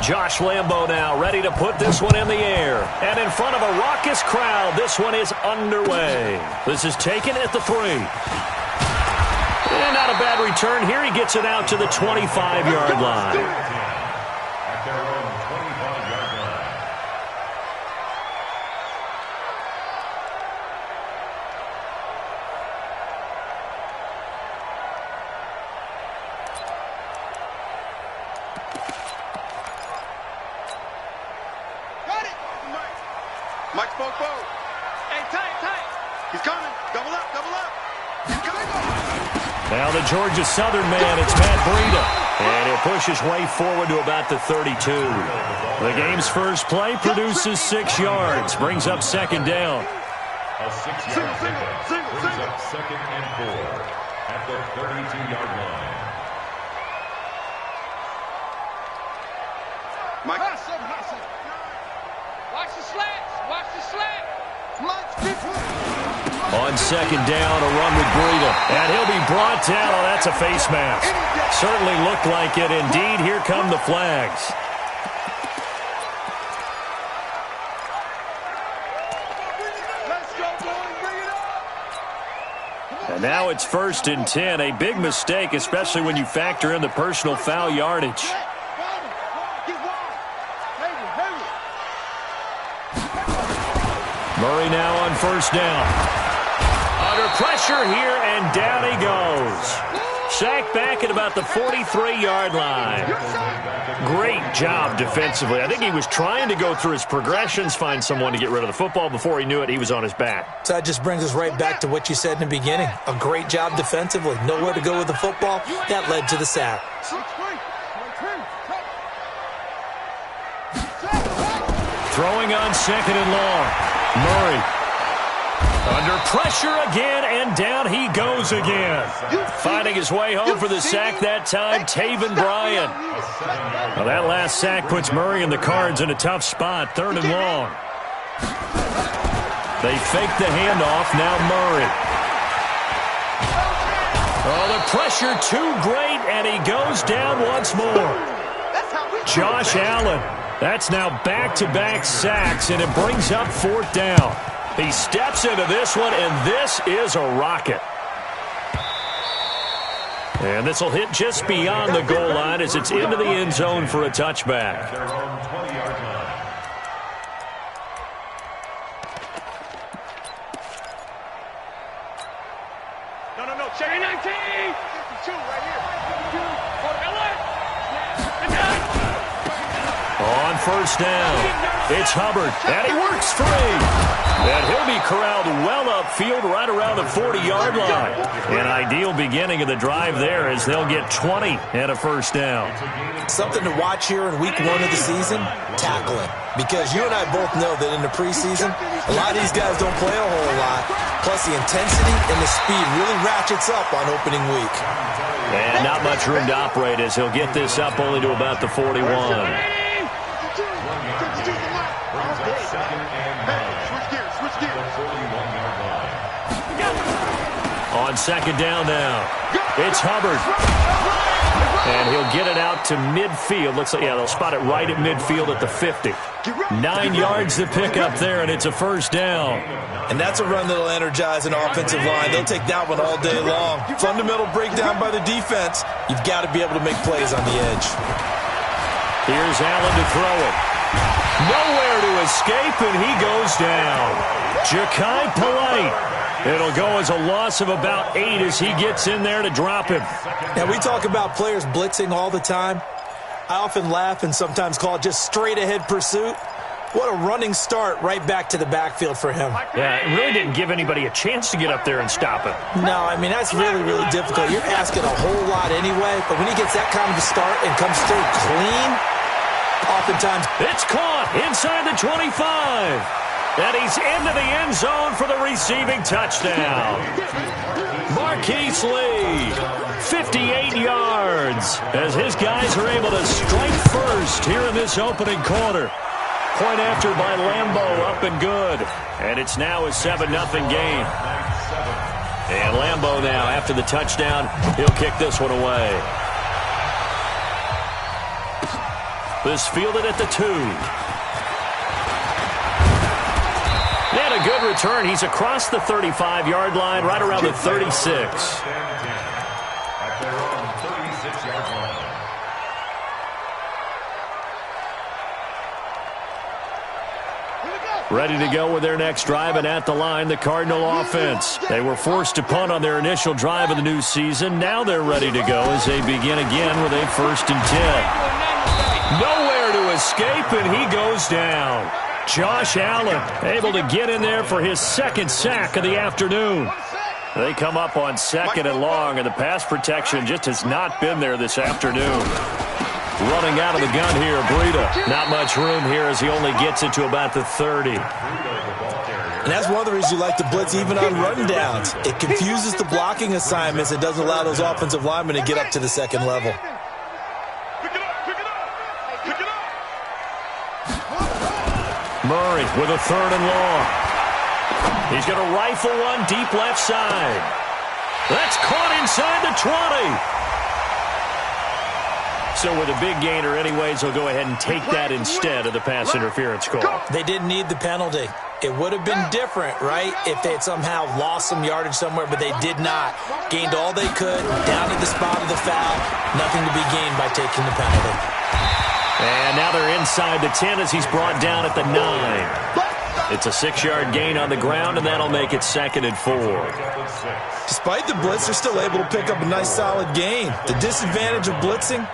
Josh Lambo now ready to put this one in the air. And in front of a raucous crowd, this one is underway. This is taken at the 3. And not a bad return here. He gets it out to the 25-yard line. Now the Georgia Southern man, it's Matt Breida. And he'll push his way forward to about the 32. The game's first play produces 6 yards. Brings up second down. A 6-yard pickup brings up 2nd and 4 at the 32-yard line. Mike. Watch the slants. Watch the slant. On second down, a run with Breida. And he'll be brought down. Oh, that's a face mask. Certainly looked like it. Indeed, here come the flags. And now it's 1st and 10. A big mistake, especially when you factor in the personal foul yardage. Murray now on 1st down. Under pressure here, and down he goes. Sacked back at about the 43-yard line. Great job defensively. I think he was trying to go through his progressions, find someone to get rid of the football. Before he knew it, he was on his back. So that just brings us right back to what you said in the beginning. A great job defensively. Nowhere to go with the football. That led to the sack. Throwing on 2nd and long. Murray. Under pressure again, and down he goes again. Finding his way home for the sack that time, Taven Bryan. Well, that last sack puts Murray and the Cards in a tough spot, 3rd and long. They fake the handoff, now Murray. Oh, the pressure too great, and he goes down once more. Josh Allen. That's now back-to-back sacks, and it brings up 4th down. He steps into this one, and this is a rocket. And this will hit just beyond the goal line as it's into the end zone for a touchback. No. Cherry 19! 52 right here. On 1st down, it's Hubbard, and he works free. And he'll be corralled well upfield right around the 40-yard line. An ideal beginning of the drive there as they'll get 20 and a 1st down. Something to watch here in week 1 of the season, tackling. Because you and I both know that in the preseason, a lot of these guys don't play a whole lot. Plus the intensity and the speed really ratchets up on opening week. And not much room to operate as he'll get this up only to about the 41. On 2nd down now, it's Hubbard. And he'll get it out to midfield. Looks like, yeah, they'll spot it right at midfield at the 50. 9 yards to pick up there, and it's a 1st down. And that's a run that'll energize an offensive line. They'll take that one all day long. Fundamental breakdown by the defense. You've got to be able to make plays on the edge. Here's Allen to throw it. Nowhere to escape, and he goes down. Ja'Kai Polite. It'll go as a loss of about 8 as he gets in there to drop him. Now, we talk about players blitzing all the time. I often laugh and sometimes call it just straight-ahead pursuit. What a running start right back to the backfield for him. Yeah, it really didn't give anybody a chance to get up there and stop him. No, I mean, that's really, really difficult. You're asking a whole lot anyway, but when he gets that kind of a start and comes through clean, oftentimes it's caught inside the 25. And he's into the end zone for the receiving touchdown. Marquise Lee, 58 yards, as his guys are able to strike first here in this opening quarter. Point after by Lambo, up and good. And it's now a 7-0 game. And Lambo now, after the touchdown, he'll kick this one away. This fielded at the 2. And a good return. He's across the 35-yard line, right around the 36. Ready to go with their next drive, and at the line, the Cardinal offense. They were forced to punt on their initial drive of the new season. Now they're ready to go as they begin again with a 1st and 10. Nowhere to escape, and he goes down. Josh Allen able to get in there for his 2nd sack of the afternoon. They come up on 2nd and long, and the pass protection just has not been there this afternoon. Running out of the gun here, Breida. Not much room here as he only gets it to about the 30. And that's one of the reasons you like to blitz even on run downs. It confuses the blocking assignments. It doesn't allow those offensive linemen to get up to the 2nd level. Murray with a 3rd and long. He's going to rifle one deep left side. That's caught inside the 20. So with a big gainer anyways, they'll go ahead and take that instead of the pass interference call. They didn't need the penalty. It would have been different, right, if they had somehow lost some yardage somewhere, but they did not. Gained all they could, down to the spot of the foul. Nothing to be gained by taking the penalty. And now they're inside the 10 as he's brought down at the 9. It's a 6-yard gain on the ground, and that'll make it 2nd and 4. Despite the blitz, they're still able to pick up a nice solid gain. The disadvantage of blitzing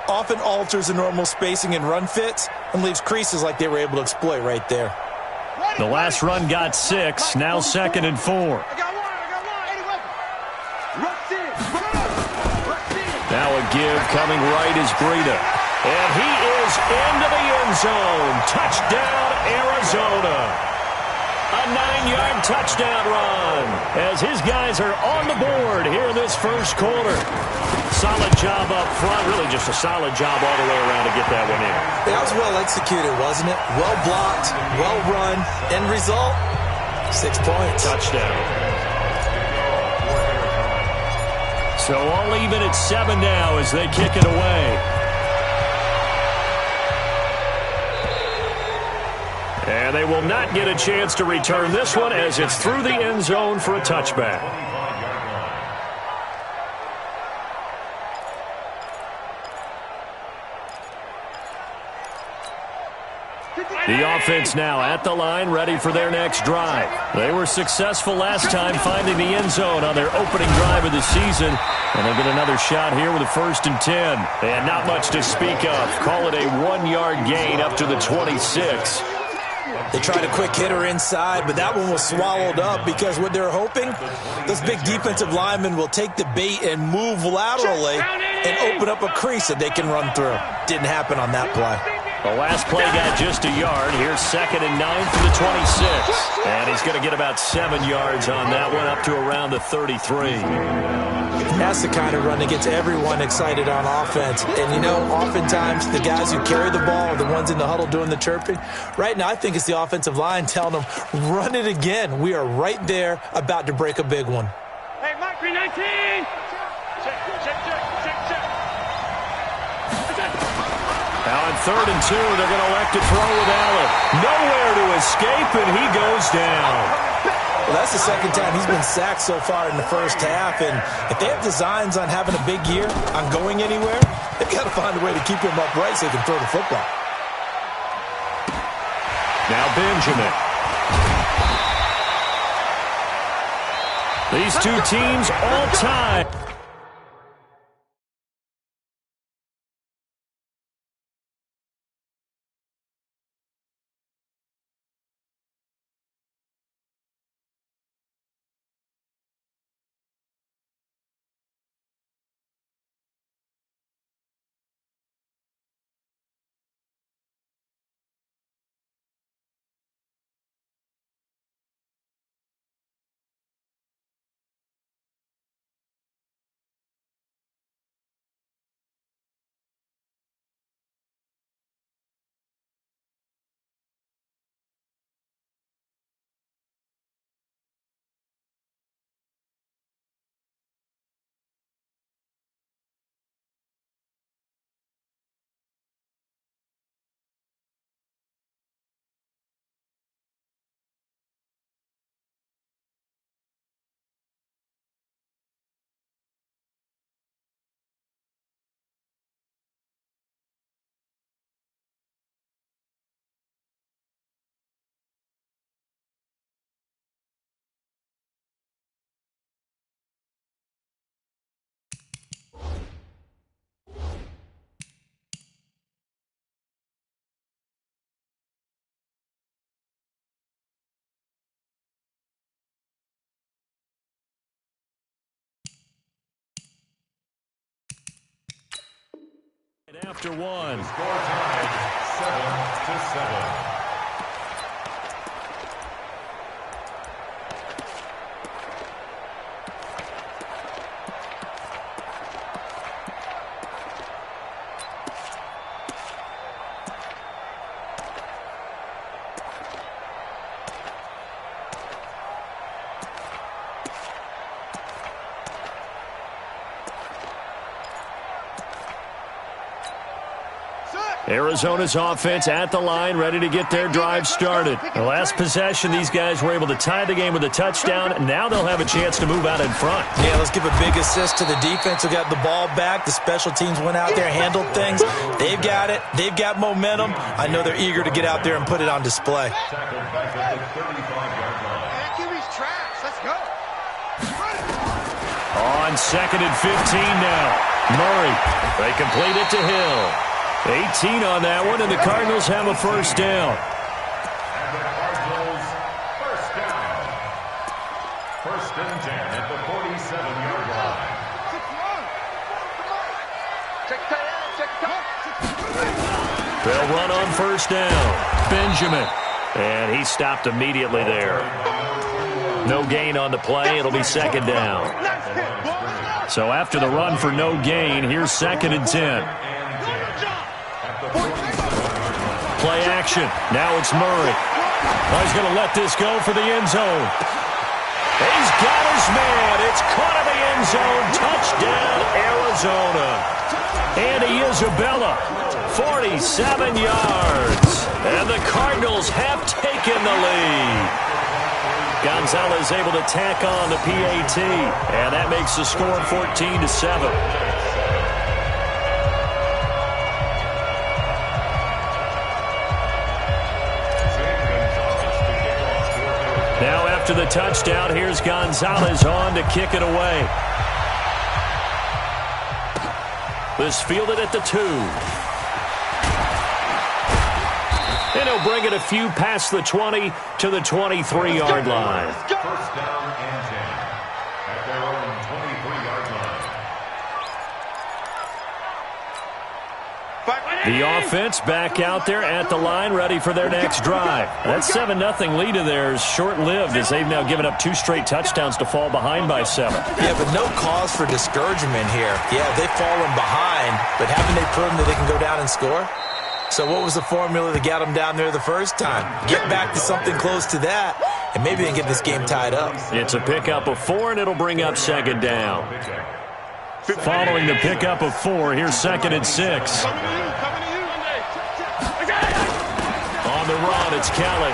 often alters the normal spacing and run fits and leaves creases like they were able to exploit right there. The last run got 6, now 2nd and 4. Now a give coming right is Breida. And he is into the end zone. Touchdown, Arizona. A 9-yard touchdown run as his guys are on the board here in this 1st quarter. Solid job up front. Really just a solid job all the way around to get that one in. That was well executed, wasn't it? Well blocked, well run. End result, 6 points. Touchdown. So all even at 7 now as they kick it away. And they will not get a chance to return this one as it's through the end zone for a touchback. The offense now at the line, ready for their next drive. They were successful last time finding the end zone on their opening drive of the season. And they get another shot here with a 1st and 10. They had not much to speak of. Call it a 1-yard gain up to the 26. They tried a quick hitter inside, but that one was swallowed up because what they're hoping, those big defensive linemen will take the bait and move laterally and open up a crease that they can run through. Didn't happen on that play. The last play got just a yard. Here's 2nd and 9 for the 26. And he's going to get about 7 yards on that one, up to around the 33. That's the kind of run that gets everyone excited on offense. And, you know, oftentimes the guys who carry the ball are the ones in the huddle doing the chirping. Right now, I think it's the offensive line telling them, run it again. We are right there about to break a big one. Hey, Mike, 319. Check. Now on 3rd and 2, they're going to elect to throw with Allen. Nowhere to escape, and he goes down. Well, that's the 2nd time he's been sacked so far in the 1st half, and if they have designs on having a big year, on going anywhere, they've got to find a way to keep him upright so they can throw the football. Now Benjamin. These two teams all tied. After one. Score tied 7-7. Arizona's offense at the line, ready to get their drive started. The last possession, these guys were able to tie the game with a touchdown. Now they'll have a chance to move out in front. Yeah, let's give a big assist to the defense who got the ball back. The special teams went out there, handled things. They've got it. They've got momentum. I know they're eager to get out there and put it on display. Tackled back at the 35-yard line. QB's trash. Let's go. On 2nd and 15 now. Murray. They complete it to Hill. 18 on that one, and the Cardinals have a first down. And the Cardinals first down. First and 10 at the 47-yard line. They'll run on first down. Benjamin. And he stopped immediately there. No gain on the play. It'll be second down. So after the run for no gain, here's 2nd and 10. Play action. Now it's Murray. Oh, he's going to let this go for the end zone. He's got his man. It's caught in the end zone. Touchdown, Arizona. Andy Isabella, 47 yards. And the Cardinals have taken the lead. Gonzalez able to tack on the PAT. And that makes the score 14-7. Now after the touchdown, here's Gonzalez on to kick it away. This fielded at the 2. And he'll bring it a few past the 20 to the 23-yard line. First down and 10 at their own 23-yard line. The offense back out there at the line, ready for their next drive. That 7-0 lead of theirs short-lived as they've now given up 2 straight touchdowns to fall behind by 7. Yeah, but no cause for discouragement here. Yeah, they've fallen behind, but haven't they proven that they can go down and score? So what was the formula that got them down there the first time? Get back to something close to that, and maybe they can get this game tied up. It's a pickup of 4, and it'll bring up 2nd down. Following the pickup of 4, here's 2nd and 6. On the run, it's Kelly.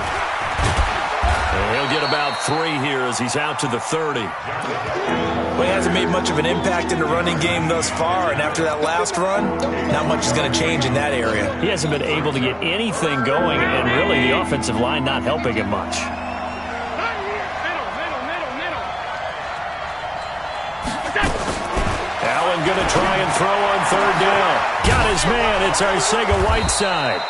And he'll get about 3 here as he's out to the 30. Well, he hasn't made much of an impact in the running game thus far, and after that last run, not much is going to change in that area. He hasn't been able to get anything going, and really the offensive line not helping him much. Allen going to try and throw on 3rd down. Got his man. It's Arcega-Whiteside.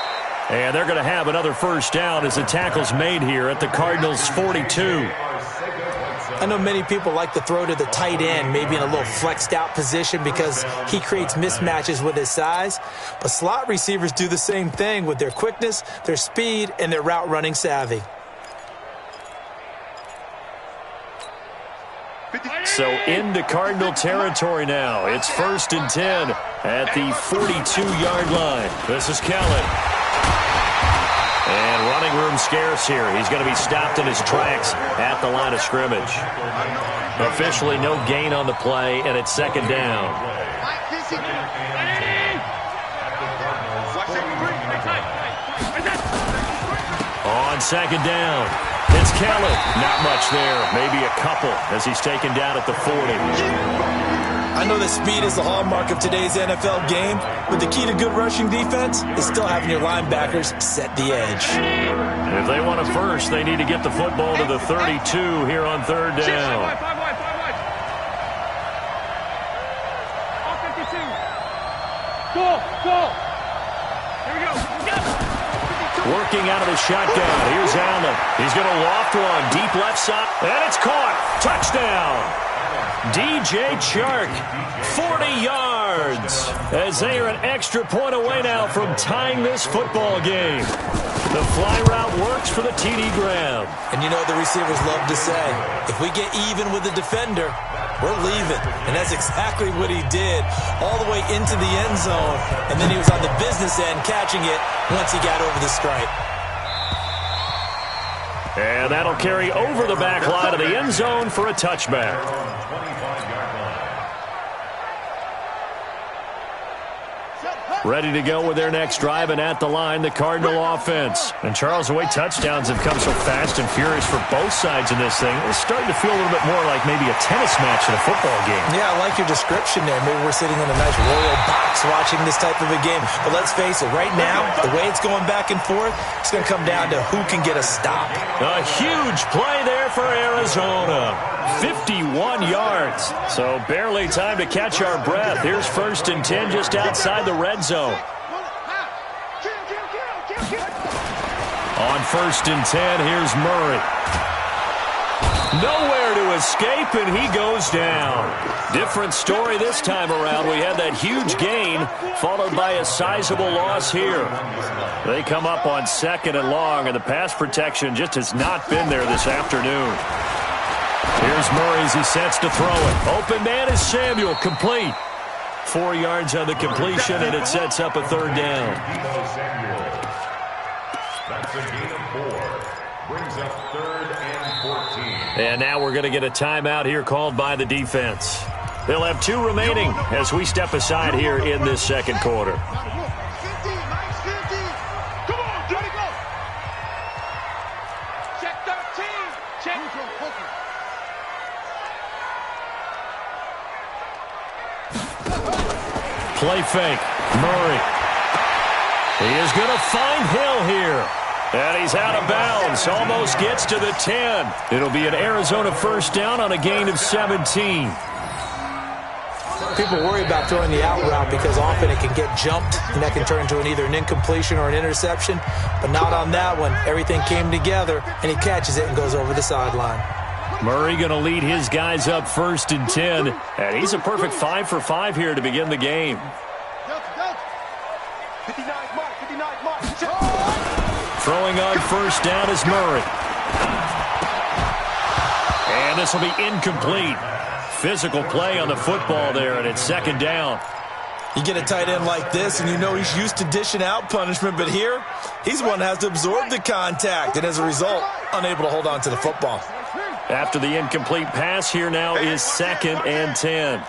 And they're going to have another first down as the tackle's made here at the Cardinals' 42. I know many people like to throw to the tight end, maybe in a little flexed out position because he creates mismatches with his size. But slot receivers do the same thing with their quickness, their speed, and their route running savvy. So into Cardinal territory now. It's 1st and 10 at the 42-yard line. This is Kelly. And running room scarce here. He's going to be stopped in his tracks at the line of scrimmage. Officially no gain on the play, and it's 2nd down. On 2nd down, it's Kelly. Not much there, maybe a couple as he's taken down at the 40. I know that speed is the hallmark of today's NFL game, but the key to good rushing defense is still having your linebackers set the edge. If they want a first, they need to get the football to the 32 here on 3rd down. Working out of the shotgun. Here's Allen. He's going to loft one. Deep left side. And it's caught. Touchdown. DJ Chark, 40 yards. yards as they are an extra point away now from tying this football game. The fly route works for the TD grab. And you know the receivers love to say, if we get even with the defender, we're leaving. And that's exactly what he did all the way into the end zone. And then he was on the business end catching it once he got over the stripe. And that'll carry over the back line of the end zone for a touchback. Ready to go with their next drive, and at the line, the Cardinal offense. And Charles, the way touchdowns have come so fast and furious for both sides in this thing, it's starting to feel a little bit more like maybe a tennis match in a football game. Yeah, I like your description there. Maybe we're sitting in a nice royal box watching this type of a game. But let's face it, right now, the way it's going back and forth, it's going to come down to who can get a stop. A huge play there for Arizona. 51 yards. So barely time to catch our breath. Here's 1st and 10 just outside the red zone. On 1st and 10, here's Murray. Nowhere to escape, and he goes down. Different story this time around. We had that huge gain, followed by a sizable loss here. They come up on 2nd and long, and the pass protection just has not been there this afternoon. Here's Murray as he sets to throw it. Open man is Samuel, complete. 4 yards on the completion, and it sets up a 3rd down. That's a gain of 4. Brings up 3rd and 14. And now we're going to get a timeout here called by the defense. They'll have 2 remaining as we step aside here in this 2nd quarter. Play fake. Murray. He is going to find Hill here. And he's out of bounds. Almost gets to the 10. It'll be an Arizona 1st down on a gain of 17. People worry about throwing the out route because often it can get jumped, and that can turn into either an incompletion or an interception. But not on that one. Everything came together, and he catches it and goes over the sideline. Murray going to lead his guys up 1st and 10. And he's a perfect 5 for 5 here to begin the game. Throwing on 1st down is Murray. And this will be incomplete. Physical play on the football there, and it's 2nd down. You get a tight end like this, and you know he's used to dishing out punishment, but here, he's one that has to absorb the contact, and as a result, unable to hold on to the football. After the incomplete pass, here now is 2nd and 10.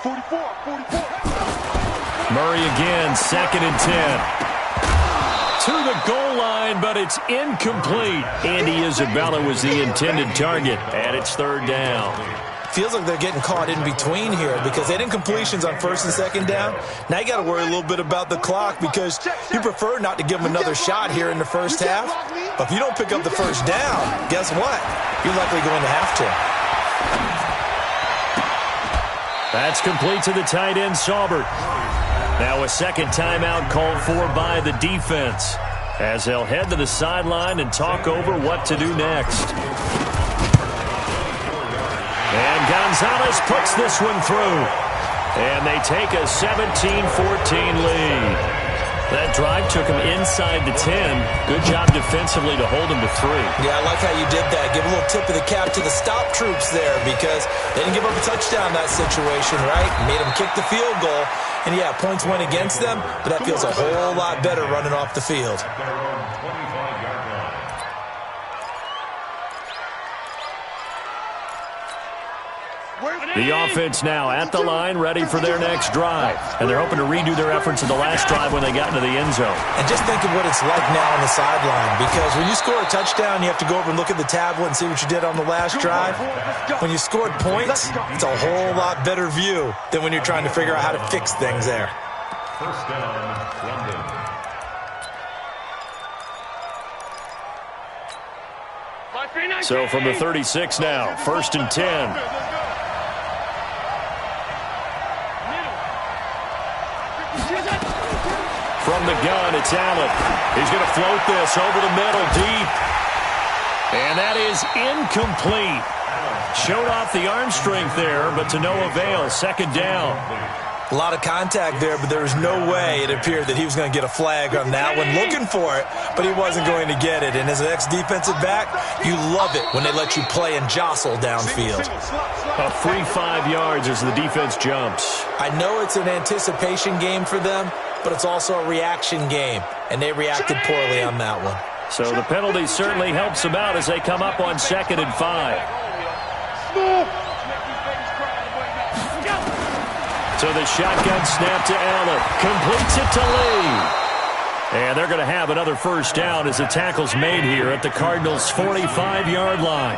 44. Murray again, 2nd and 10. To the goal line, but it's incomplete. Andy Isabella was the intended target, and it's 3rd down. Feels like they're getting caught in between here because they had incompletions on 1st and 2nd down. Now you got to worry a little bit about the clock because you prefer not to give them another shot here in the 1st half. But if you don't pick up the 1st down, guess what? You're likely going to have to. That's complete to the tight end, Saubert. Now a 2nd timeout called for by the defense as they'll head to the sideline and talk over what to do next. And Gonzalez puts this one through. And they take a 17-14 lead. That drive took him inside the 10. Good job defensively to hold him to 3. Yeah, I like how you did that. Give a little tip of the cap to the stop troops there because they didn't give up a touchdown in that situation, right? Made them kick the field goal. And, yeah, points went against them, but that feels a whole lot better running off the field. The offense now at the line, ready for their next drive. And they're hoping to redo their efforts in the last drive when they got into the end zone. And just think of what it's like now on the sideline, because when you score a touchdown, you have to go over and look at the tablet and see what you did on the last drive. When you scored points, it's a whole lot better view than when you're trying to figure out how to fix things there. 1st down, London. So from the 36 now, 1st and 10. From the gun, it's Allen. He's going to float this over the middle deep. And that is incomplete. Showed off the arm strength there, but to no avail. Second down. A lot of contact there, but there was no way it appeared that he was going to get a flag on that one. Looking for it, but he wasn't going to get it. And as an ex-defensive back, you love it when they let you play and jostle downfield. A free 5 yards as the defense jumps. I know it's an anticipation game for them, but it's also a reaction game, and they reacted poorly on that one. So the penalty certainly helps them out as they come up on 2nd and 5. So the shotgun snap to Allen. Completes it to Lee. And they're going to have another first down as the tackle's made here at the Cardinals' 45-yard line.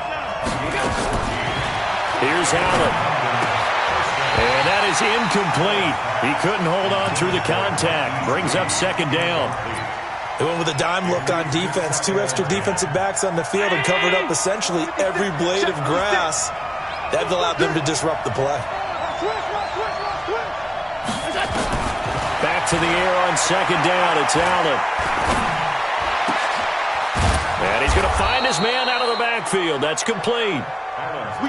Here's Allen. And that is incomplete. He couldn't hold on through the contact. Brings up 2nd down. They went with a dime look on defense. 2 extra defensive backs on the field and covered up essentially every blade of grass. That allowed them to disrupt the play. Back to the air on 2nd down. It's Allen. And he's going to find his man out of the backfield. That's complete.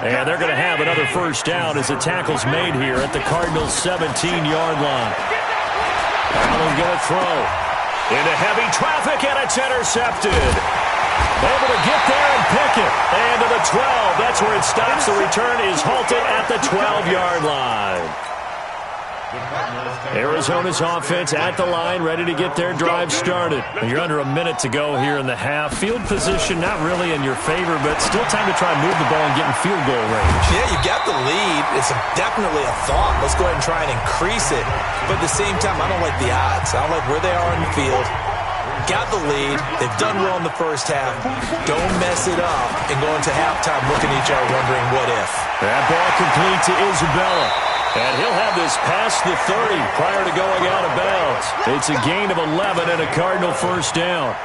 And they're going to have another first down as the tackle's made here at the Cardinals' 17-yard line. Allen going to throw. Into heavy traffic, and it's intercepted. Able to get there and pick it. And to the 12. That's where it stops. The return is halted at the 12-yard line. Arizona's offense at the line, ready to get their drive started. You're under a minute to go here in the half. Field position not really in your favor, but still time to try and move the ball and get in field goal range. Yeah, you got the lead. It's definitely a thought. Let's go ahead and try and increase it. But at the same time, I don't like the odds. I don't like where they are in the field. Got the lead. They've done well in the first half. Don't mess it up and go into halftime looking at each other wondering what if. That ball complete to Isabella. And he'll have this past the 30 prior to going out of bounds. It's a gain of 11 and a Cardinal first down.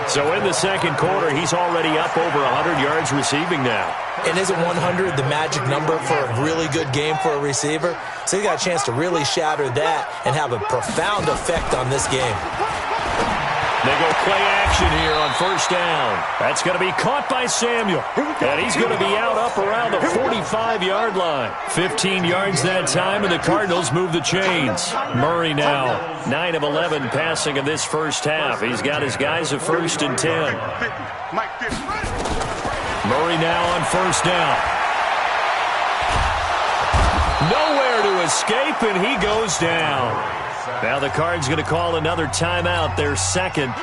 So in the second quarter, he's already up over 100 yards receiving now. And isn't 100 the magic number for a really good game for a receiver? So he got a chance to really shatter that and have a profound effect on this game. They go play action here on first down. That's going to be caught by Samuel. And he's going to be out up around the 45-yard line. 15 yards that time, and the Cardinals move the chains. Murray now, 9 of 11 passing in this first half. He's got his guys at 1st and 10. Murray now on first down. Nowhere to escape, and he goes down. Now the Cards going to call another timeout, their second,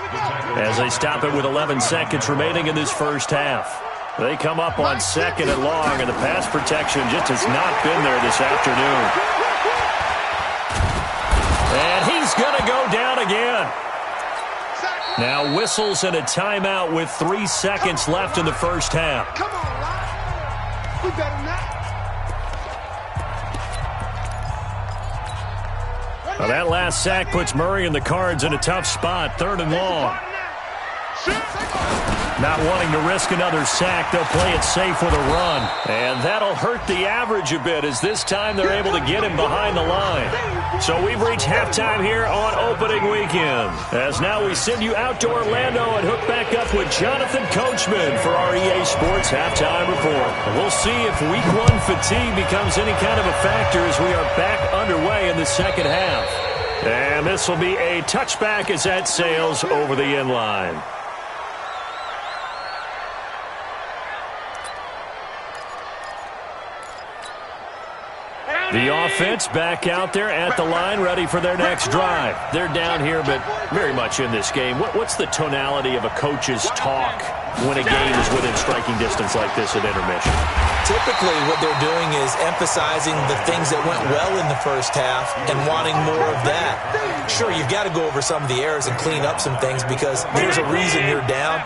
as they stop it with 11 seconds remaining in this first half. They come up on 2nd and long, and the pass protection just has not been there this afternoon. And he's going to go down again. Now whistles and a timeout with 3 seconds left in the first half. Come on, Rod. We better not. Well, that last sack puts Murray and the Cards in a tough spot, 3rd and long. Not wanting to risk another sack, they'll play it safe with a run. And that'll hurt the average a bit as this time they're able to get him behind the line. So we've reached halftime here on opening weekend. As now we send you out to Orlando and hook back up with Jonathan Coachman for our EA Sports Halftime Report. And we'll see if Week 1 fatigue becomes any kind of a factor as we are back underway in the second half. And this will be a touchback as that sails over the end line. The offense back out there at the line, ready for their next drive. They're down here, but very much in this game. What's the tonality of a coach's talk when a game is within striking distance like this at intermission? Typically, what they're doing is emphasizing the things that went well in the first half and wanting more of that. Sure, you've got to go over some of the errors and clean up some things because there's a reason you're down.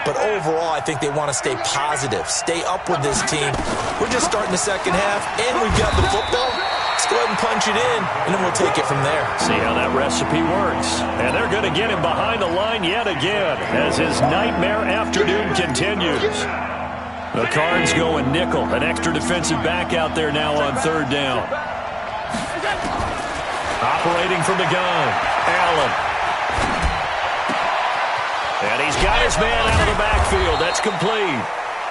But overall, I think they want to stay positive, stay up with this team. We're just starting the second half, and we've got the football. Let's go ahead and punch it in, and then we'll take it from there. See how that recipe works. And they're going to get him behind the line yet again as his nightmare afternoon continues. The Cards going nickel, an extra defensive back out there now on 3rd down. Operating from the gun, Allen. And he's got his man out of the backfield. That's complete.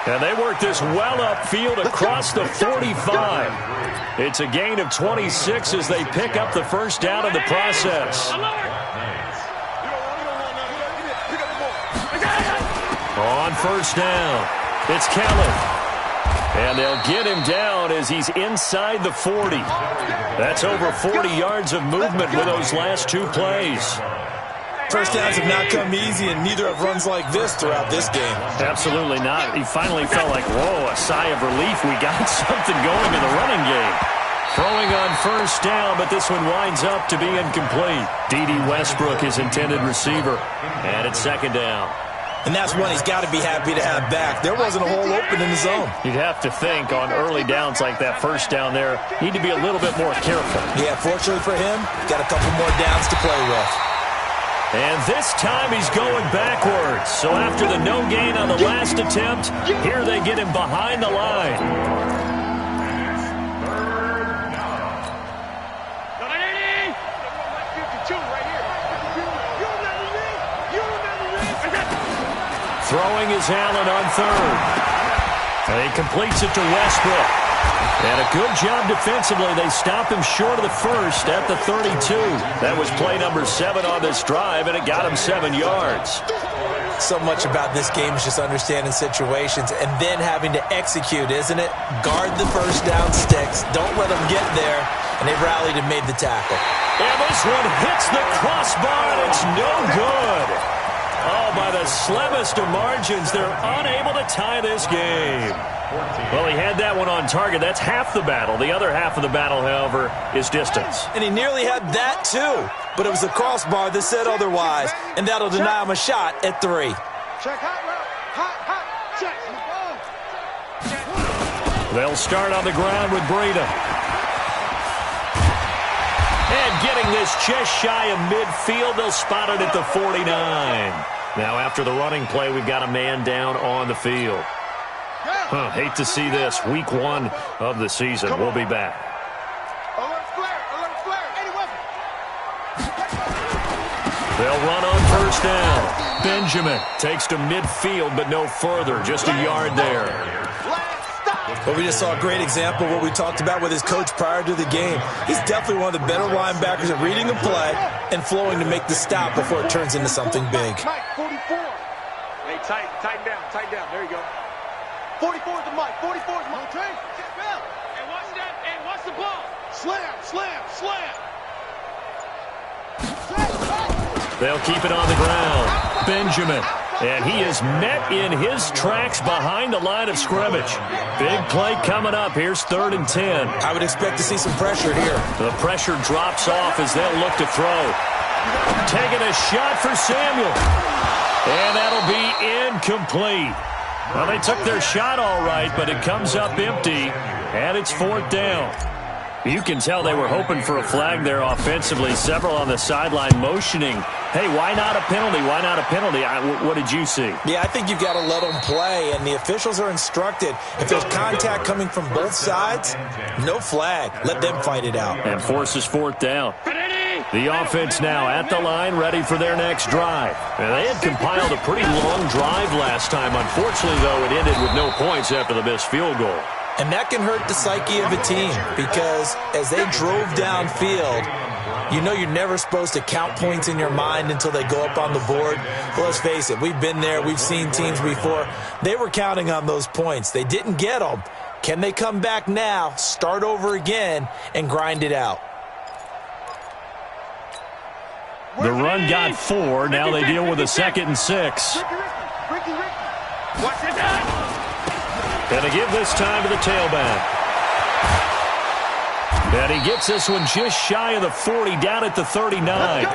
And they work this well upfield across the 45. It's a gain of 26 as they pick up the first down in the process. On first down, it's Kelly. And they'll get him down as he's inside the 40. That's over 40 yards of movement with those last two plays. First downs have not come easy, and neither have runs like this throughout this game. Absolutely not. He finally felt like, whoa, a sigh of relief. We got something going in the running game. Throwing on first down, but this one winds up to be incomplete. D.D. Westbrook, his intended receiver. And it's second down. And that's one he's got to be happy to have back. There wasn't a hole open in the zone. You'd have to think on early downs like that first down there, need to be a little bit more careful. Yeah, fortunately for him, got a couple more downs to play with. And this time he's going backwards. So after the no gain on the last attempt, here they get him behind the line. Throwing is Allen on third. And he completes it to Westbrook. And a good job defensively. They stop him short of the first at the 32. That was play number 7 on this drive, and it got him 7 yards. So much about this game is just understanding situations and then having to execute, isn't it? Guard the first down sticks. Don't let them get there. And they rallied and made the tackle. And this one hits the crossbar, and it's no good. Oh, by the slimmest of margins, they're unable to tie this game. Well, he had that one on target. That's half the battle. The other half of the battle, however, is distance. And he nearly had that, too. But it was the crossbar that said otherwise. And that'll deny him a shot at 3. Check hot route. Hot, check. They'll start on the ground with Breida. And getting this just shy of midfield, they'll spot it at the 49. Now, after the running play, we've got a man down on the field. Hate to see this. Week 1 of the season. We'll be back. Alert flare. Any weapon. They'll run on first down. Benjamin takes to midfield, but no further. Just a yard there. Well, we just saw a great example of what we talked about with his coach prior to the game. He's definitely one of the better linebackers at reading a play and flowing to make the stop before it turns into something big. Mike, 44. Hey, tighten down. There you go. 44 is the mic. 44 is the mic. Train. And watch that. And watch the ball. Slam. They'll keep it on the ground. Benjamin. And he is met in his tracks behind the line of scrimmage. Big play coming up. Here's 3rd and 10. I would expect to see some pressure here. The pressure drops off as they'll look to throw. Taking a shot for Samuel. And that'll be incomplete. Well, they took their shot all right, but it comes up empty, and it's 4th down. You can tell they were hoping for a flag there offensively. Several on the sideline motioning, hey, why not a penalty? Why not a penalty? What did you see? Yeah, I think you've got to let them play, and the officials are instructed. If there's contact coming from both sides, no flag. Let them fight it out. And forces 4th down. The offense now at the line, ready for their next drive. And they had compiled a pretty long drive last time. Unfortunately, though, it ended with no points after the missed field goal. And that can hurt the psyche of a team because as they drove downfield, you know you're never supposed to count points in your mind until they go up on the board. Well, let's face it, we've been there. We've seen teams before. They were counting on those points. They didn't get them. Can they come back now, start over again, and grind it out? The run got 4. Now they deal with a 2nd and 6. And they give this time to the tailback. And he gets this one just shy of the 40, down at the 39.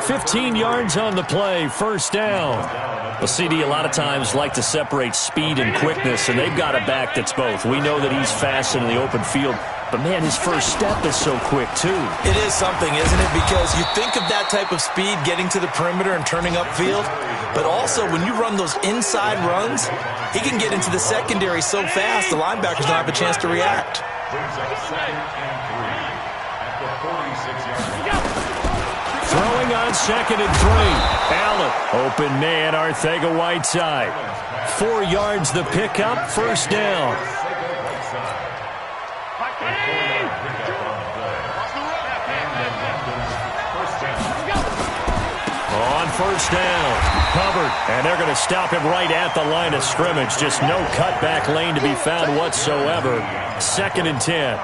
15 yards on the play, 1st down. Well, CD a lot of times like to separate speed and quickness, and they've got a back that's both. We know that he's fast in the open field, but, man, his first step is so quick, too. It is something, isn't it? Because you think of that type of speed getting to the perimeter and turning upfield, but also when you run those inside runs, he can get into the secondary so fast the linebackers don't have a chance to react. Throwing on 2nd and 3. Allen, open man, Arcega-Whiteside. 4 yards the pickup, first down. On first down, Hubbard, and they're going to stop him right at the line of scrimmage. Just no cutback lane to be found whatsoever. 2nd and 10.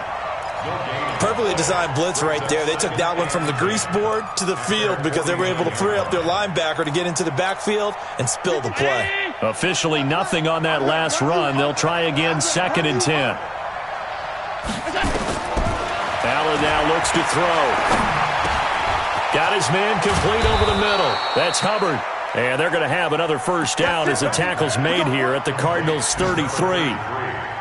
Perfectly designed blitz right there. They took that one from the grease board to the field because they were able to free up their linebacker to get into the backfield and spill the play. Officially nothing on that last run. They'll try again, 2nd and 10. Allen now looks to throw. Got his man complete over the middle. That's Hubbard. And they're going to have another first down as the tackle's made here at the Cardinals' 33.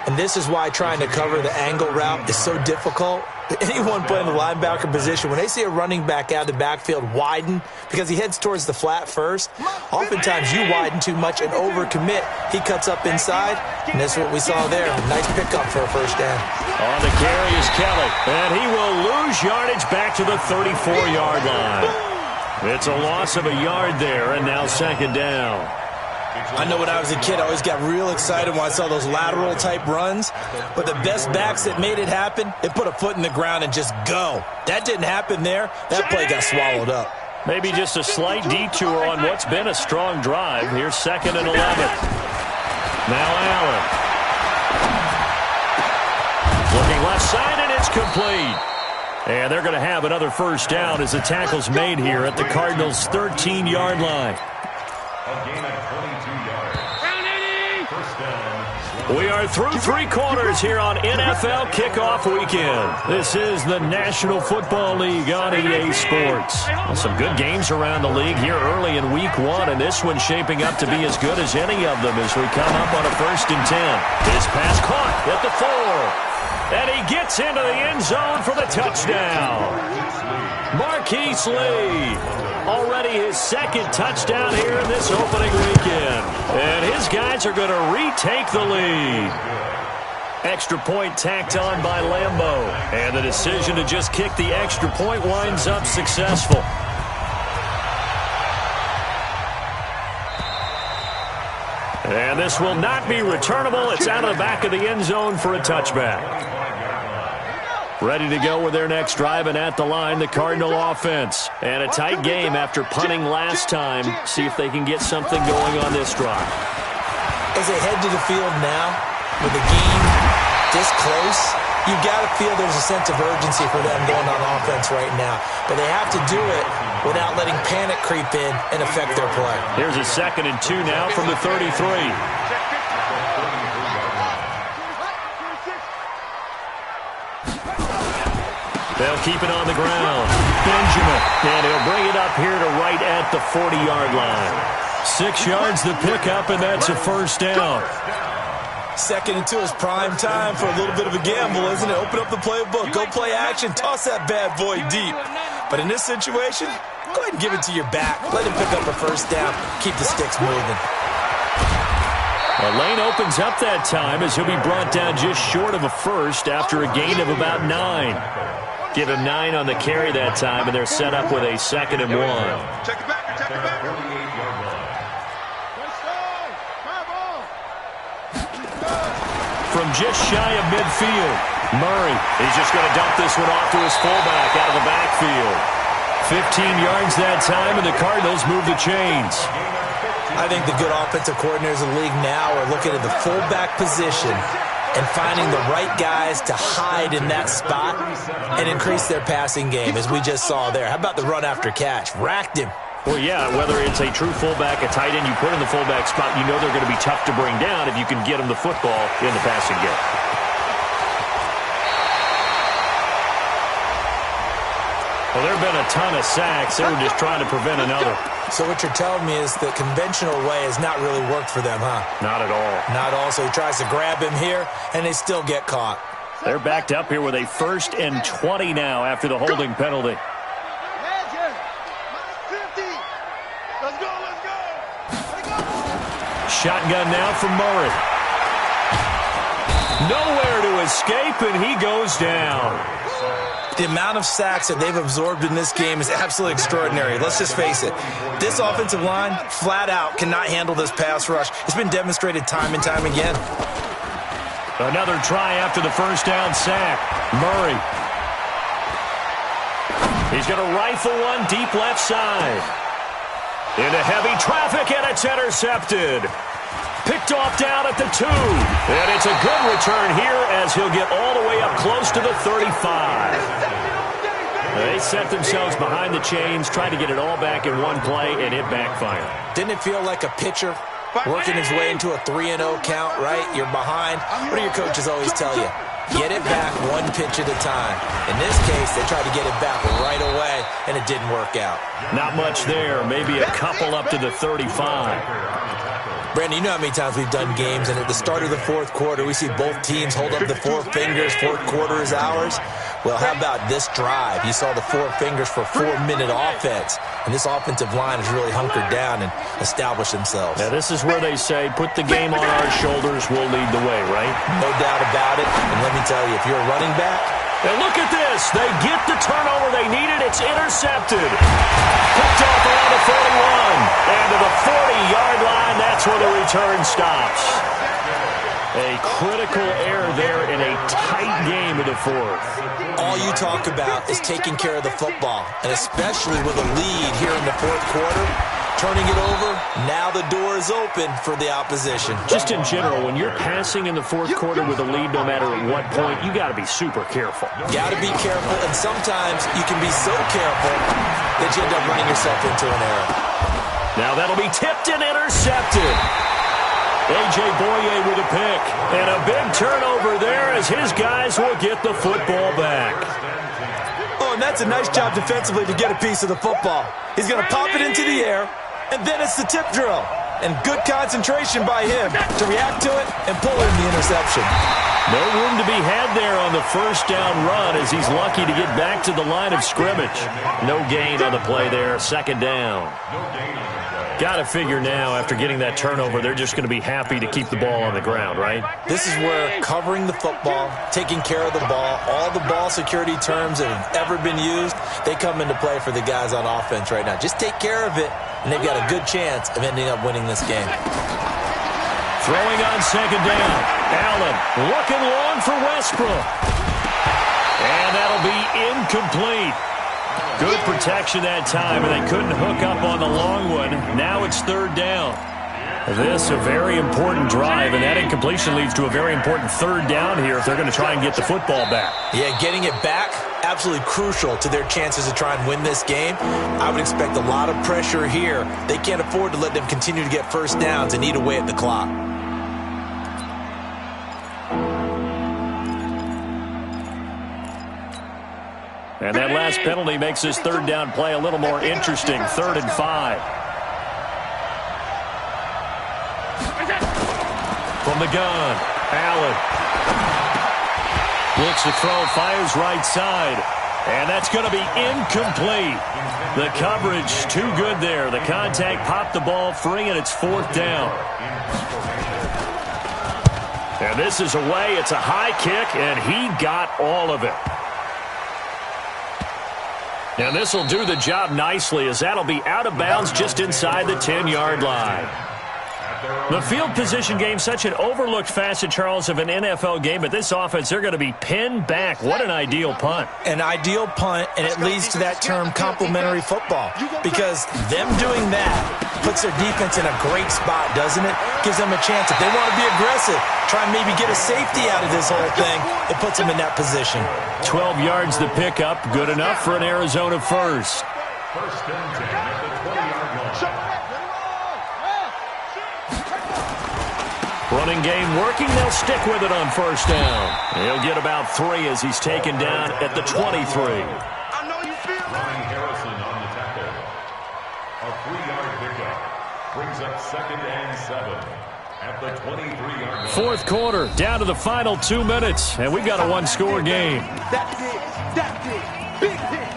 And this is why trying to cover the angle route is so difficult. Anyone playing the linebacker position, when they see a running back out of the backfield widen because he heads towards the flat first, oftentimes you widen too much and overcommit. He cuts up inside, and that's what we saw there. Nice pickup for a first down. On the carry is Kelly, and he will lose yardage back to the 34-yard line. It's a loss of a yard there, and now 2nd down. I know when I was a kid, I always got real excited when I saw those lateral-type runs. But the best backs that made it happen, they put a foot in the ground and just go. That didn't happen there. That play got swallowed up. Maybe just a slight detour on what's been a strong drive. Here's 2nd and 11. Now Allen. Looking left side, and it's complete. And they're going to have another first down as the tackle's made here at the Cardinals' 13-yard line. We are through 3 quarters here on NFL Kickoff Weekend. This is the National Football League on EA Sports. Well, some good games around the league here early in Week 1, and this one's shaping up to be as good as any of them as we come up on a 1st and 10. His pass caught at the 4. And he gets into the end zone for the touchdown. Marquise Lee. Already his 2nd touchdown here in this opening weekend. And his guys are going to retake the lead. Extra point tacked on by Lambeau. And the decision to just kick the extra point winds up successful. And this will not be returnable. It's out of the back of the end zone for a touchback. Ready to go with their next drive, and at the line, the Cardinal offense. And a tight game after punting last time. See if they can get something going on this drive. As they head to the field now, with the game this close, you've got to feel there's a sense of urgency for them going on offense right now. But they have to do it without letting panic creep in and affect their play. Here's a 2nd and 2 now from the 33. They'll keep it on the ground. Benjamin, and he'll bring it up here to right at the 40-yard line. 6 yards the pickup, and that's a first down. 2nd and 2 is prime time for a little bit of a gamble, isn't it? Open up the playbook, go play action, toss that bad boy deep. But in this situation, go ahead and give it to your back. Let him pick up a first down, keep the sticks moving. A lane opens up that time as he'll be brought down just short of a first after a gain of about 9. Give him 9 on the carry that time, and they're set up with a 2nd and 1. Check it back, check it back. From just shy of midfield, Murray, he's just going to dump this one off to his fullback out of the backfield. 15 yards that time, and the Cardinals move the chains. I think the good offensive coordinators in the league now are looking at the fullback position and finding the right guys to hide in that spot and increase their passing game, as we just saw there. How about the run after catch? Racked him. Well, yeah, whether it's a true fullback, a tight end you put in the fullback spot, you know they're going to be tough to bring down if you can get them the football in the passing game. Well, there have been a ton of sacks. They were just trying to prevent another. So what you're telling me is the conventional way has not really worked for them, huh? Not at all. Not all. So he tries to grab him here, and they still get caught. They're backed up here with a 1st and 20 now after the holding penalty. Let's go, let's go. Shotgun now from Murray. Nowhere to escape, and he goes down. The amount of sacks that they've absorbed in this game is absolutely extraordinary. Let's just face it. This offensive line, flat out, cannot handle this pass rush. It's been demonstrated time and time again. Another try after the first down sack. Murray. He's going to rifle one deep left side. Into heavy traffic, and it's intercepted. Picked off down at the 2. And it's a good return here as he'll get all the way up close to the 35. They set themselves behind the chains, tried to get it all back in one play, and it backfired. Didn't it feel like a pitcher working his way into a 3-0 count, right? You're behind. What do your coaches always tell you? Get it back one pitch at a time. In this case, they tried to get it back right away, and it didn't work out. Not much there. Maybe a couple up to the 35. Brandon, you know how many times we've done games, and at the start of the fourth quarter, we see both teams hold up the 4 fingers, fourth quarter is ours. Well, how about this drive? You saw the 4 fingers for 4-minute offense, and this offensive line has really hunkered down and established themselves. Now, this is where they say, put the game on our shoulders, we'll lead the way, right? No doubt about it, and let me tell you, if you're a running back, and look at this. They get the turnover they needed. It's intercepted. Picked off around the 41. And to the 40-yard line, that's where the return stops. A critical error there in a tight game in the fourth. All you talk about is taking care of the football, and especially with a lead here in the fourth quarter, turning it over, now the door is open for the opposition. Just in general, when you're passing in the fourth quarter with a lead, no matter at what point, you got to be super careful. Got to be careful, and sometimes you can be so careful that you end up running yourself into an error. Now that'll be tipped and intercepted. A.J. Boye with a pick. And a big turnover there as his guys will get the football back. Oh, and that's a nice job defensively to get a piece of the football. He's going to pop it into the air, and then it's the tip drill. And good concentration by him to react to it and pull in the interception. No room to be had there on the first down run as he's lucky to get back to the line of scrimmage. No gain on the play there, second down. Got to figure now, after getting that turnover, they're just going to be happy to keep the ball on the ground, right? This is where covering the football, taking care of the ball, all the ball security terms that have ever been used, they come into play for the guys on offense right now. Just take care of it, and they've got a good chance of ending up winning this game. Throwing on second down. Allen looking long for Westbrook. And that'll be incomplete. Good protection that time, and they couldn't hook up on the long one. Now it's third down. This a very important drive, and that incompletion leads to a very important third down here if they're going to try and get the football back. Yeah, getting it back, absolutely crucial to their chances to try and win this game. I would expect a lot of pressure here. They can't afford to let them continue to get first downs and eat away at the clock. And that last penalty makes this third down play a little more interesting. 3rd and 5. From the gun, Allen. Looks to throw, fires right side. And that's going to be incomplete. The coverage too good there. The contact popped the ball free, and it's 4th down. And this is away. It's a high kick, and he got all of it. And this will do the job nicely as that'll be out of bounds just inside the 10-yard line. The field position game, such an overlooked facet, Charles, of an NFL game, but this offense, they're going to be pinned back. What an ideal punt. An ideal punt, and it leads to that term complementary football, because them doing that puts their defense in a great spot, doesn't it? Gives them a chance. If they want to be aggressive, try and maybe get a safety out of this whole thing, it puts them in that position. 12 yards to pick up, good enough for an Arizona first. First and 10 at the 20-yard line. Running game working, they'll stick with it on first down. He'll get about 3 as he's taken down at the 23. Ronnie Harrison on the tackle. A 3-yard pickup brings up 2nd and 7 at the 23-yard line. Fourth quarter, down to the final 2 minutes, and we've got a one-score game. That's it. Big hit.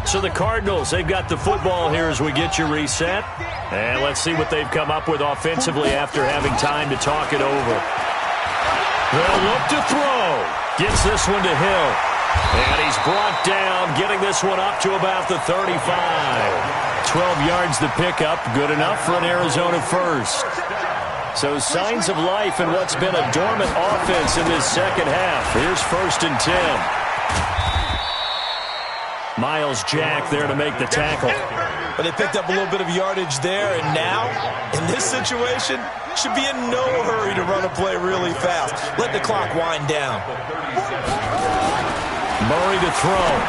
So the Cardinals, they've got the football here as we get you reset. And let's see what they've come up with offensively after having time to talk it over. They'll look to throw. Gets this one to Hill. And he's brought down, getting this one up to about the 35. 12 yards to pick up. Good enough for an Arizona first. So signs of life in what's been a dormant offense in this second half. Here's 1st and 10. Miles Jack there to make the tackle. But they picked up a little bit of yardage there, and now, in this situation, should be in no hurry to run a play really fast. Let the clock wind down. Murray to throw.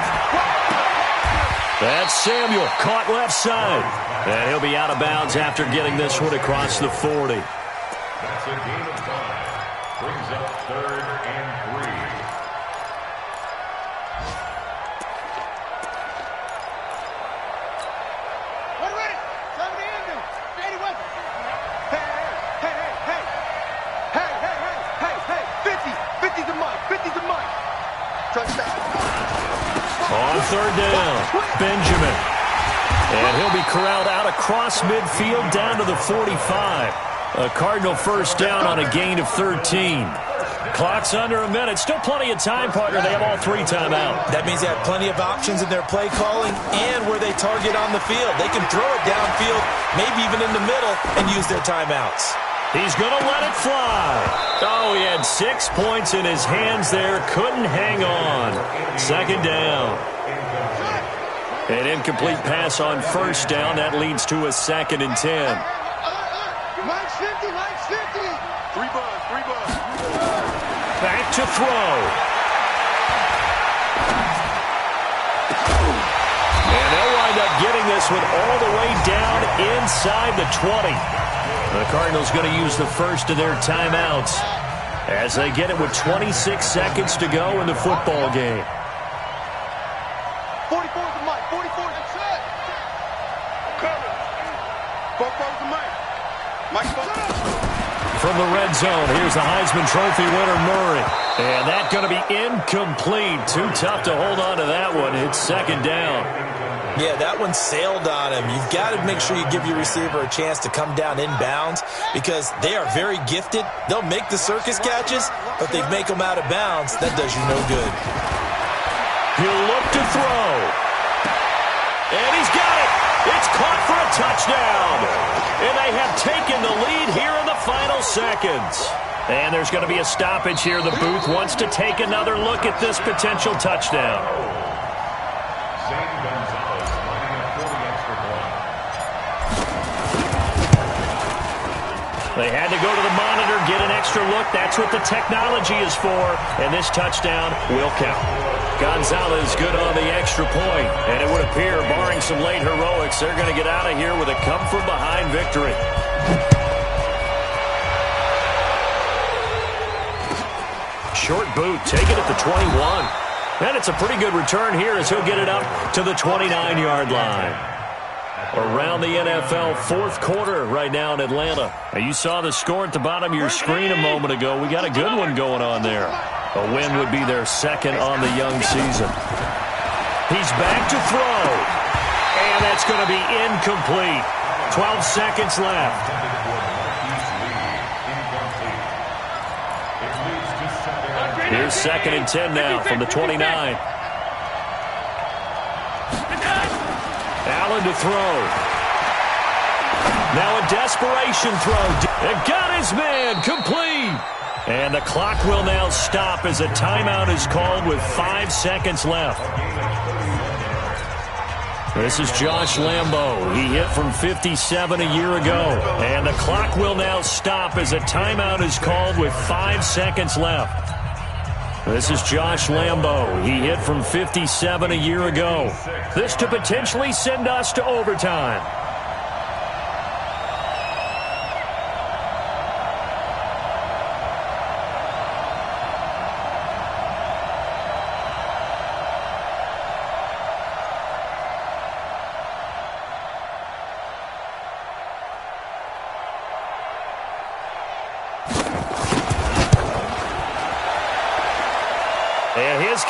That's Samuel, caught left side. And he'll be out of bounds after getting this one across the 40. That's a gain of 5. Brings up 3rd and 3. We're ready. Time to end him. Ready, weapon. Hey. 50 to Mike. 50 to Mike. Touchdown. On 3rd down, Benjamin. And he'll be corralled out across midfield down to the 45. A Cardinal first down on a gain of 13. Clock's under a minute. Still plenty of time, partner. They have all 3 timeouts. That means they have plenty of options in their play calling and where they target on the field. They can throw it downfield, maybe even in the middle, and use their timeouts. He's going to let it fly. Oh, he had 6 points in his hands there. Couldn't hang on. 2nd down. An incomplete pass on 1st down. That leads to a 2nd and 10. Mike's 50. 3 buzz. Back to throw. And they'll wind up getting this one all the way down inside the 20. The Cardinals going to use the first of their timeouts as they get it with 26 seconds to go in the football game. 44 to Mike. 44 to set. Cover. 44 to Mike. Mike, from the red zone, here's the Heisman Trophy winner, Murray. And that's going to be incomplete. Too tough to hold on to that one. It's 2nd down. Yeah, that one sailed on him. You've got to make sure you give your receiver a chance to come down inbounds because they are very gifted. They'll make the circus catches, but they make them out of bounds. That does you no good. He'll look to throw. And he's got it. It's caught for a touchdown. And they have taken the lead here in the final seconds. And there's going to be a stoppage here. The booth wants to take another look at this potential touchdown. They had to go to the monitor, get an extra look. That's what the technology is for. And this touchdown will count. Gonzalez good on the extra point. And it would appear, barring some late heroics, they're going to get out of here with a come-from-behind victory. Short boot, taken at the 21. And it's a pretty good return here as he'll get it up to the 29-yard line. Around the NFL, 4th quarter right now in Atlanta. Now you saw the score at the bottom of your screen a moment ago. We got a good one going on there. A win would be their 2nd on the young season. He's back to throw. And that's going to be incomplete. 12 seconds left. Here's 2nd and 10 now from the 29. Allen to throw. Now a desperation throw. And got his man complete. And the clock will now stop as a timeout is called with 5 seconds left. This is Josh Lambo. He hit from 57 a year ago. And the clock will now stop as a timeout is called with 5 seconds left. This is Josh Lambo. He hit from 57 a year ago. This to potentially send us to overtime.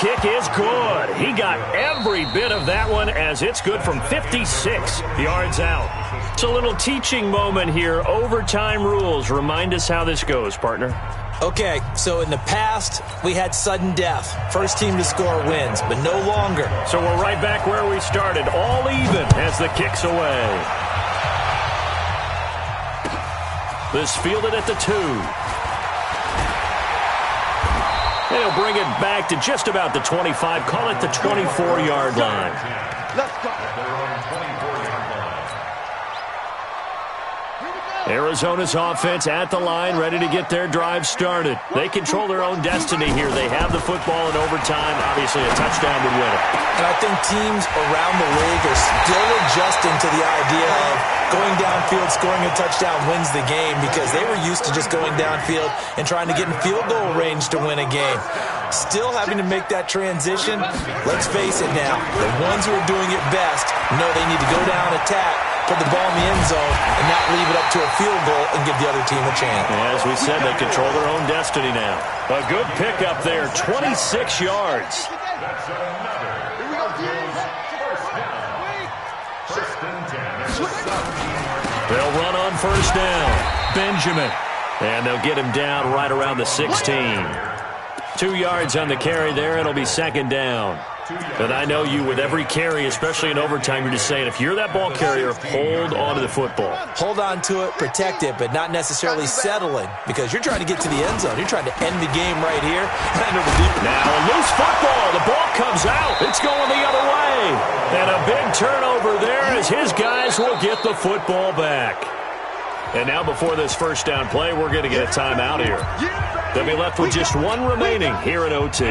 kick is good. He got every bit of that one as it's good from 56 yards out. It's a little teaching moment here. Overtime rules. Remind us how this goes, partner. Okay, so in the past, we had sudden death. First team to score wins, but no longer. So we're right back where we started, all even as the kick's away. This fielded at the 2. They'll bring it back to just about the 25. Call it the 24-yard line. Let's go. Arizona's offense at the line, ready to get their drive started. They control their own destiny here. They have the football in overtime. Obviously, a touchdown would win it. And I think teams around the league are still adjusting to the idea of going downfield, scoring a touchdown wins the game, because they were used to just going downfield and trying to get in field goal range to win a game. Still having to make that transition. Let's face it now, the ones who are doing it best know they need to go down, attack, put the ball in the end zone, and not leave it up to a field goal and give the other team a chance. As we said, they control their own destiny now. A good pickup there, 26 yards. That's another. Here we go, first down. First and 10. They'll run on first down. Benjamin. And they'll get him down right around the 16. 2 yards on the carry there. It'll be second down. And I know you, with every carry, especially in overtime, you're just saying, if you're that ball carrier, hold on to the football. Hold on to it, protect it, but not necessarily settling, because you're trying to get to the end zone. You're trying to end the game right here. Now a loose football. The ball comes out. It's going the other way. And a big turnover there as his guys will get the football back. And now before this first down play, we're going to get a timeout here. They'll be left with just one remaining here in OT.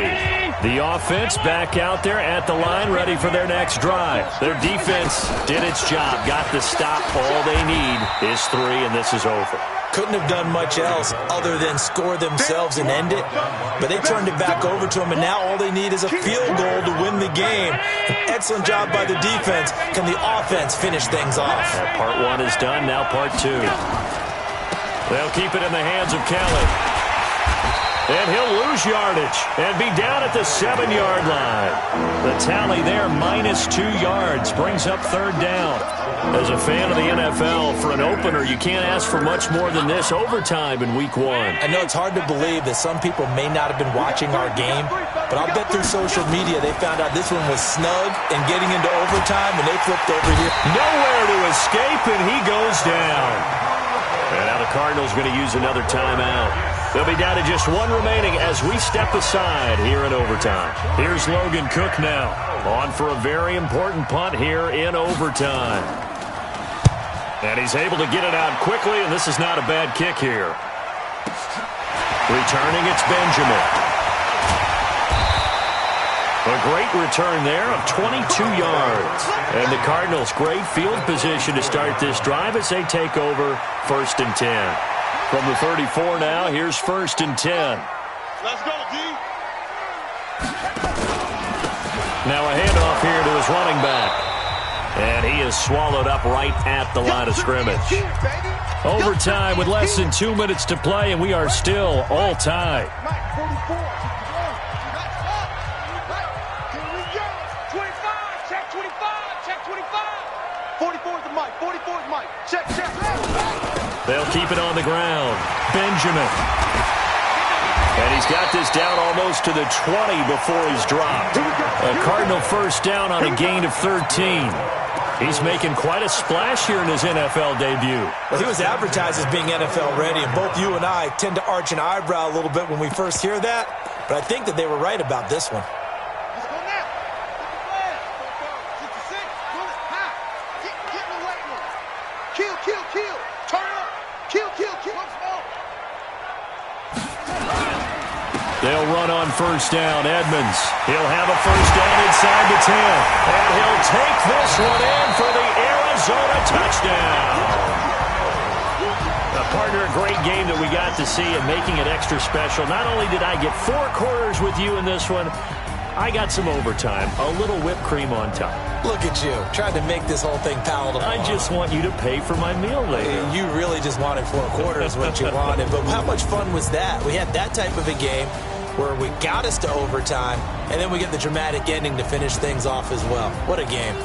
The offense back out there at the line, ready for their next drive. Their defense did its job, got the stop. All they need is 3, and this is over. Couldn't have done much else other than score themselves and end it, but they turned it back over to them, and now all they need is a field goal to win the game. An excellent job by the defense. Can the offense finish things off? Part 1 is done, now part 2. They'll keep it in the hands of Kelly. And he'll lose yardage and be down at the 7-yard line. The tally there, minus 2 yards, brings up third down. As a fan of the NFL, for an opener, you can't ask for much more than this. Overtime in week 1. I know it's hard to believe that some people may not have been watching our game, but I'll bet through social media they found out this one was snug and getting into overtime, and they flipped over here. Nowhere to escape, and he goes down. And now the Cardinals going to use another timeout. They'll be down to just one remaining as we step aside here in overtime. Here's Logan Cook now, on for a very important punt here in overtime. And he's able to get it out quickly, and this is not a bad kick here. Returning, it's Benjamin. A great return there of 22 yards. And the Cardinals, great field position to start this drive as they take over first and 10. From the 34 now, here's first and 10. Let's go, D. Now a handoff here to his running back. And he is swallowed up right at the line of scrimmage. Overtime with less than 2 minutes to play, and we are still all tied. 44 is the mic. 44 is Mike. Check. They'll keep it on the ground. Benjamin. And he's got this down almost to the 20 before he's dropped. A Cardinal first down on a gain of 13. He's making quite a splash here in his NFL debut. Well, he was advertised as being NFL ready, and both you and I tend to arch an eyebrow a little bit when we first hear that, but I think that they were right about this one. Let's go now. 66. Pull it high. Get in the weight room. Kill. Turn up. Kill. They'll run on first down. Edmonds. He'll have a first down inside the 10. And he'll take this one in for the Arizona touchdown. Partner, a great game that we got to see and making it extra special. Not only did I get 4 quarters with you in this one, I got some overtime, a little whipped cream on top. Look at you, trying to make this whole thing palatable. I just want you to pay for my meal later. You really just wanted 4 quarters, what you wanted. But how much fun was that? We had that type of a game. where we got us to overtime, and then we get the dramatic ending to finish things off as well. What a game.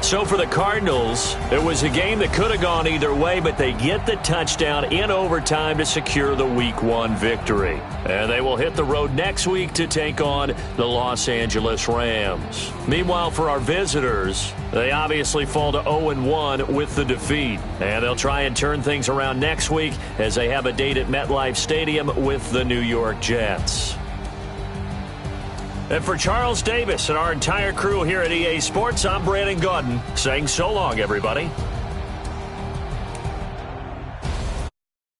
So for the Cardinals, it was a game that could have gone either way, but they get the touchdown in overtime to secure the Week 1 victory. And they will hit the road next week to take on the Los Angeles Rams. Meanwhile, for our visitors, they obviously fall to 0-1 with the defeat. And they'll try and turn things around next week as they have a date at MetLife Stadium with the New York Jets. And for Charles Davis and our entire crew here at EA Sports, I'm Brandon Gaudin saying so long, everybody.